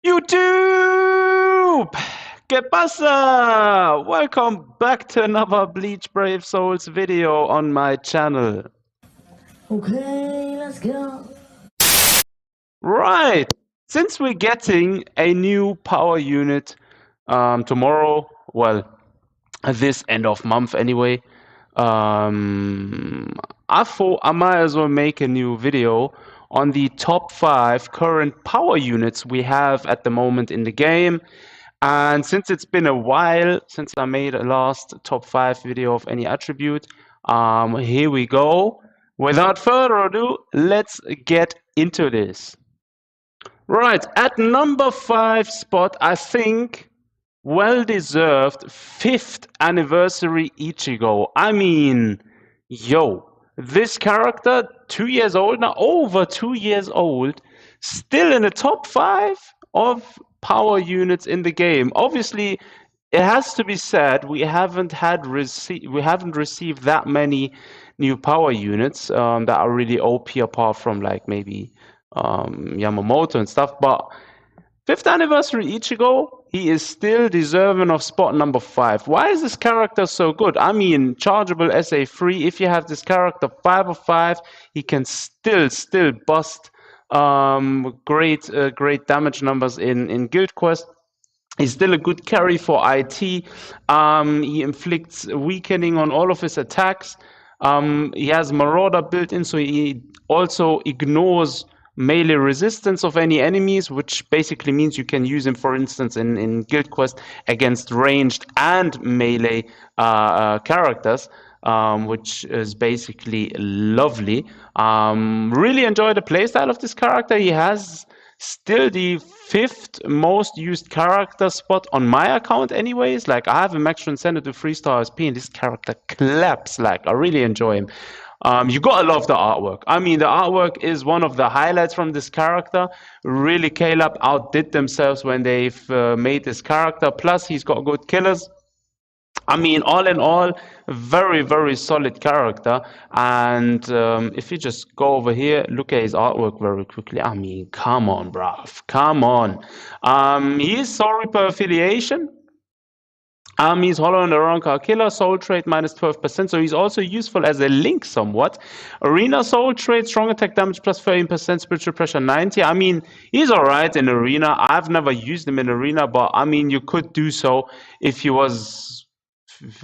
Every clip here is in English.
YouTube! ¿Qué pasa? Welcome back to another Bleach Brave Souls video on my channel. Okay, let's go. Right, since we're getting a new power unit tomorrow, well, this end of month anyway, I thought I might as well make a new video on the top 5 current power units we have at the moment in the game. And since it's been a while since I made a last top 5 video of any attribute, here we go. Without further ado, let's get into this. Right, at number 5 spot, I think well-deserved 5th anniversary Ichigo. I mean, yo, this character, 2 years old now, over 2 years old, still in the top 5 of power units in the game. Obviously, it has to be said we haven't received that many new power units that are really OP apart from like maybe Yamamoto and stuff. But 5th anniversary Ichigo, he is still deserving of spot number 5. Why is this character so good? I mean, chargeable SA3. If you have this character 5 of 5, he can still bust great damage numbers in Guild Quest. He's still a good carry for IT. He inflicts weakening on all of his attacks. He has Marauder built in, so he also ignores melee resistance of any enemies, which basically means you can use him, for instance, in Guild Quest against ranged and melee characters, which is basically lovely. Really enjoy the playstyle of this character. He has still the 5th most used character spot on my account anyways. Like, I have a max transcended to 3-star SP and this character claps. Like, I really enjoy him. You gotta love the artwork. I mean, the artwork is one of the highlights from this character. Really, Caleb outdid themselves when they've made this character. Plus, he's got good killers. I mean, all in all, very solid character. And if you just go over here, look at his artwork very quickly. I mean, come on, bruv. Come on. He is sorry per affiliation. He's Hollow and Aronka Killer, Soul Trade minus 12%, so he's also useful as a link somewhat. Arena Soul Trade, Strong Attack Damage plus 13%, Spiritual Pressure 90. I mean, he's alright in Arena. I've never used him in Arena, but I mean, you could do so if he was,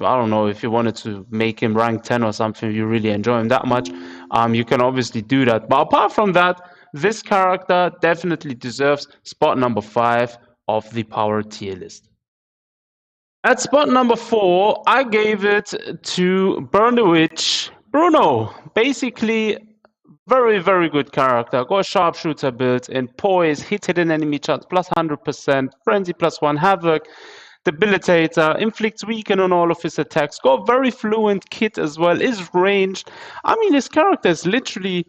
I don't know, if you wanted to make him rank 10 or something, if you really enjoy him that much, you can obviously do that. But apart from that, this character definitely deserves spot number 5 of the power tier list. At spot number 4, I gave it to Bruno. Basically, very good character. Got a sharpshooter built in, poise, hit hidden enemy chance plus 100%, frenzy plus 1, havoc, debilitator, inflicts weaken on all of his attacks. Got very fluent kit as well, is ranged. I mean, this character is literally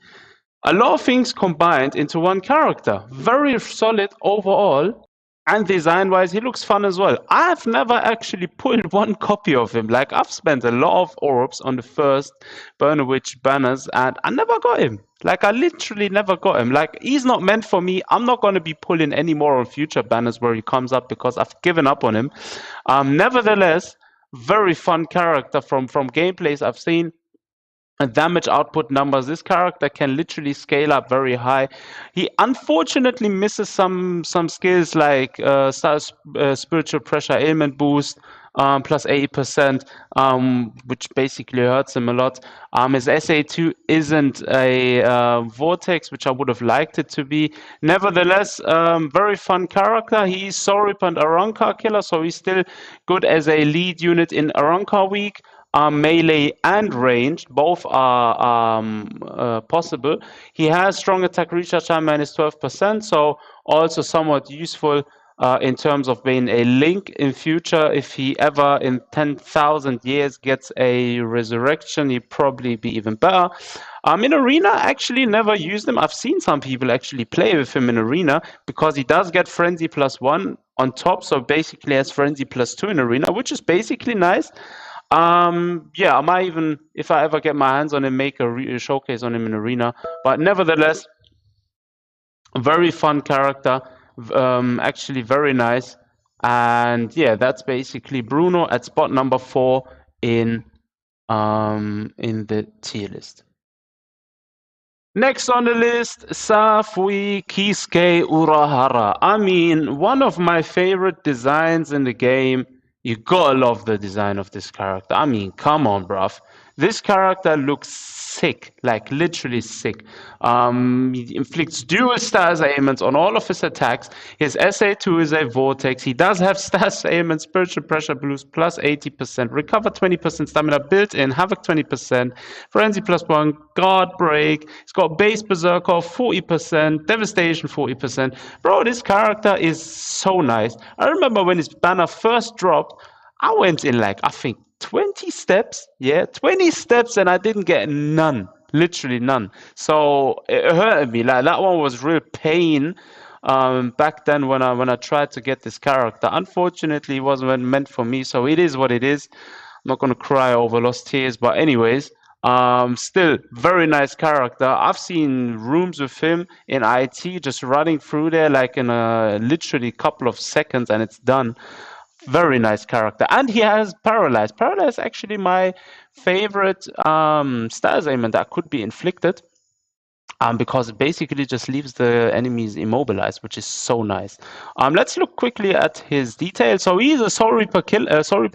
a lot of things combined into one character. Very solid overall. And design-wise, he looks fun as well. I've never actually pulled one copy of him. Like, I've spent a lot of orbs on the first Burner Witch banners, and I never got him. Like, I literally never got him. Like, he's not meant for me. I'm not going to be pulling any more on future banners where he comes up because I've given up on him. Nevertheless, very fun character from gameplays I've seen. Damage output numbers. This character can literally scale up very high. He unfortunately misses some skills like spiritual pressure ailment boost plus 80%, which basically hurts him a lot. His SA2 isn't a vortex, which I would have liked it to be. Nevertheless, very fun character. He's Sorip and Aronka killer, so he's still good as a lead unit in Aronka week. Melee and ranged, both are possible. He has strong attack recharge time minus 12%, so also somewhat useful in terms of being a link in future. If he ever in 10,000 years gets a resurrection, he'd probably be even better. In Arena, I actually never used him. I've seen some people actually play with him in Arena because he does get Frenzy plus 1 on top, so basically has Frenzy plus 2 in Arena, which is basically nice. Yeah, I might even, if I ever get my hands on him, make a showcase on him in Arena. But nevertheless, very fun character, Actually very nice. And yeah, that's basically Bruno at spot number 4 in the tier list. Next on the list, SAFWY Kisuke Urahara. I mean, one of my favorite designs in the game. You gotta love the design of this character. I mean, come on, bruv. This character looks sick, like literally sick. He inflicts dual status ailments on all of his attacks. His SA2 is a vortex. He does have status ailments, spiritual pressure boost plus 80%, recover 20% stamina built in, havoc 20%, frenzy plus 1, guard break. He's got base berserker 40%, devastation 40%. Bro, this character is so nice. I remember when his banner first dropped, I went in like, I think 20 steps. Yeah, 20 steps, and I didn't get none. Literally none. So it hurted me. Like that one was real pain. Back then when I tried to get this character. Unfortunately, it wasn't meant for me. So it is what it is. I'm not gonna cry over lost tears. But anyways, still very nice character. I've seen rooms with him in IT just running through there like in a literally couple of seconds, and it's done. Very nice character. And he has Paralyze. Paralyze is actually my favorite status ailment that could be inflicted. Because it basically just leaves the enemies immobilized, which is so nice. Let's look quickly at his details. So he is a Soul Reaper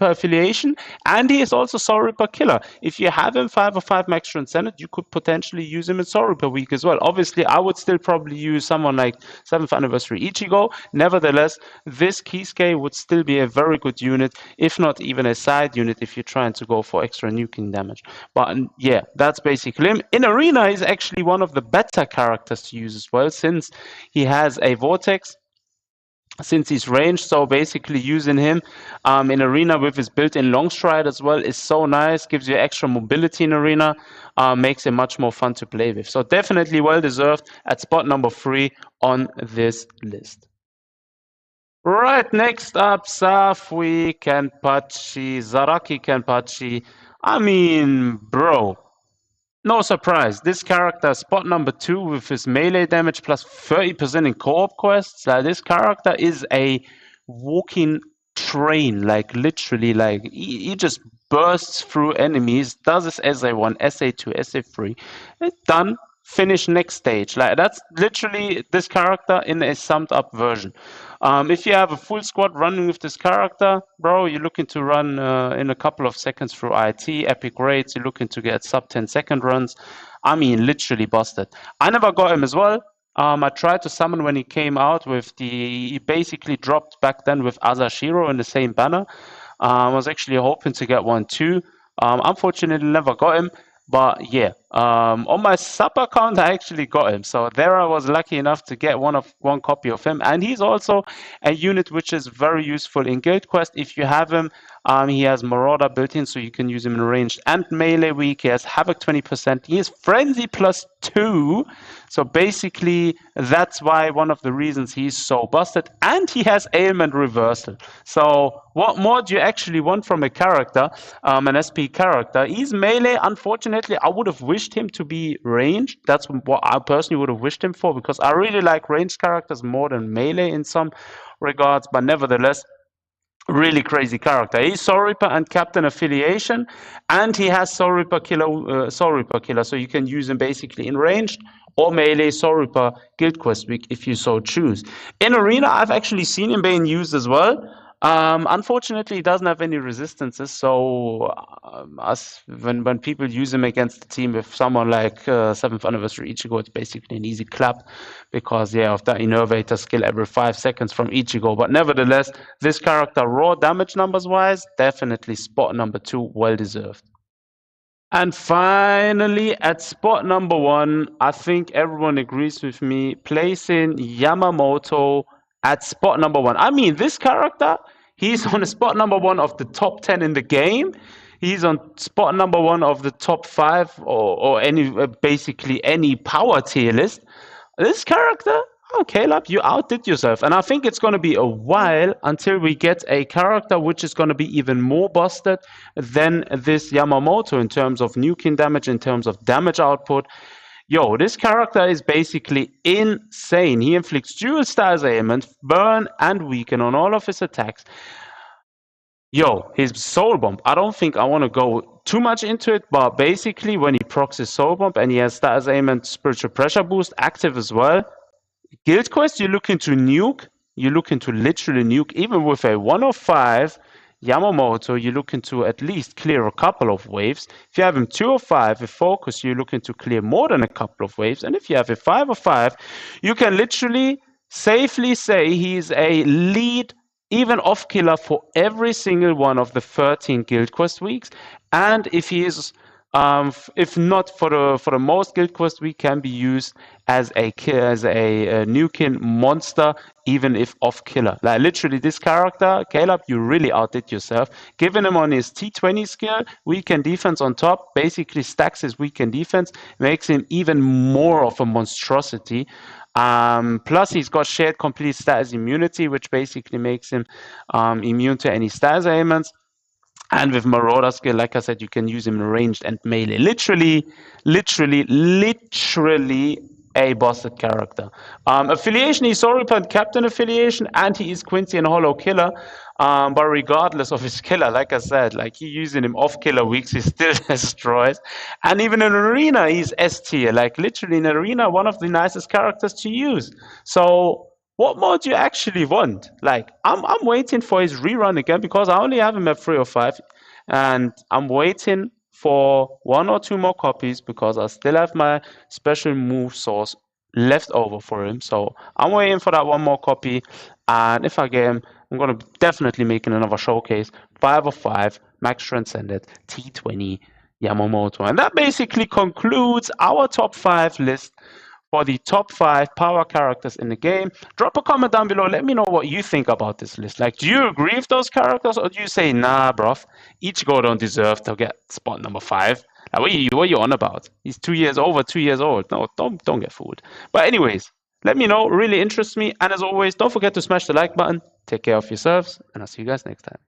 affiliation, and he is also Soul Reaper killer. If you have him 5/5 max transcended, you could potentially use him in Soul Reaper week as well. Obviously, I would still probably use someone like 7th Anniversary Ichigo. Nevertheless, this Kisuke would still be a very good unit, if not even a side unit if you're trying to go for extra nuking damage. But yeah, that's basically him. In Arena, he's actually one of the better characters to use as well, since he has a vortex, since he's ranged. So basically using him in Arena with his built-in long stride as well is so nice. Gives you extra mobility in Arena, makes it much more fun to play with. So definitely well deserved at spot number 3 on this list. Right, next up, SAFWY Kenpachi, Zaraki Kenpachi. I mean, bro, no surprise. This character, spot number 2 with his melee damage plus 30% in co-op quests. This character is a walking train, like literally, like he just bursts through enemies, does his SA1, SA2, SA3, done. Finish next stage. Like that's literally this character in a summed up version. If you have a full squad running with this character, bro, you're looking to run in a couple of seconds through IT, epic rates. You're looking to get sub 10-second runs. I mean, literally busted. I never got him as well. I tried to summon when he came out with he basically dropped back then with Asashiro in the same banner. I was actually hoping to get one too. Unfortunately, never got him. But yeah, on my sub account, I actually got him. So there I was lucky enough to get one copy of him. And he's also a unit which is very useful in Guild Quest. If you have him, he has Marauder built in, so you can use him in ranged and melee weak. He has Havoc 20%. He has Frenzy +2. So basically, that's why one of the reasons he's so busted. And he has Ailment Reversal. So what more do you actually want from a character, an SP character? He's melee. Unfortunately, I would have wished him to be ranged. That's what I personally would have wished him for, because I really like ranged characters more than melee in some regards. But nevertheless, really crazy character. He's Soul Reaper and Captain affiliation, and he has Soul Reaper killer. So you can use him basically in ranged or melee Soul Reaper Guild Quest week if you so choose. In Arena, I've actually seen him being used as well. Unfortunately, he doesn't have any resistances, so when people use him against the team with someone like 7th Anniversary Ichigo, it's basically an easy clap, because yeah, of that Innervator skill every 5 seconds from Ichigo. But nevertheless, this character, raw damage numbers wise, definitely spot number 2, well deserved. And finally, at spot number 1, I think everyone agrees with me, placing Yamamoto at spot number 1. I mean, this character, he's on spot number 1 of the top 10 in the game. He's on spot number 1 of the top 5 or any basically any power tier list. This character, okay, Caleb, you outdid yourself. And I think it's going to be a while until we get a character which is going to be even more busted than this Yamamoto in terms of nuking damage, in terms of damage output. Yo, this character is basically insane. He inflicts dual status ailment, burn, and weaken on all of his attacks. Yo, his soul bomb. I don't think I want to go too much into it, but basically when he procs his soul bomb and he has status ailment, spiritual pressure boost active as well, Guild Quest, you're looking to nuke. You're looking to literally nuke. Even with a 105 Yamamoto, you're looking to at least clear a couple of waves. If you have him 205 with Focus, you're looking to clear more than a couple of waves. And if you have a 505, you can literally safely say he's a lead, even off killer for every single one of the 13 Guild Quest weeks. And if he is if not for the most guild quest, we can be used as a nuking monster, even if off killer. Like literally, this character, Caleb, you really outdid yourself. Giving him on his T20 skill, weekend defense on top, basically stacks his weekend defense, makes him even more of a monstrosity. Plus, he's got shared complete status immunity, which basically makes him immune to any status ailments. And with Marauder skill, like I said, you can use him ranged and melee. Literally a bossed character. Affiliation, he's Soripant Captain affiliation, and he is Quincy and Hollow Killer. But regardless of his killer, like I said, like you using him off killer weeks, he still destroys. And even in arena, he's S tier. Like literally in arena, one of the nicest characters to use. So what more do you actually want? Like, I'm waiting for his rerun again because I only have him at 305, and I'm waiting for 1 or 2 more copies because I still have my special move source left over for him. So I'm waiting for that 1 more copy, and if I get him, I'm gonna be definitely making another showcase. 505 Max Transcended T20 Yamamoto, and that basically concludes our top 5 list for the top 5 power characters in the game. Drop a comment down below. Let me know what you think about this list. Like, do you agree with those characters, or do you say, nah, bruv, Ichigo don't deserve to get spot number 5? Like, what are you on about? He's 2 years over, 2 years old. No, don't get fooled. But anyways, let me know. Really interests me. And as always, don't forget to smash the like button. Take care of yourselves, and I'll see you guys next time.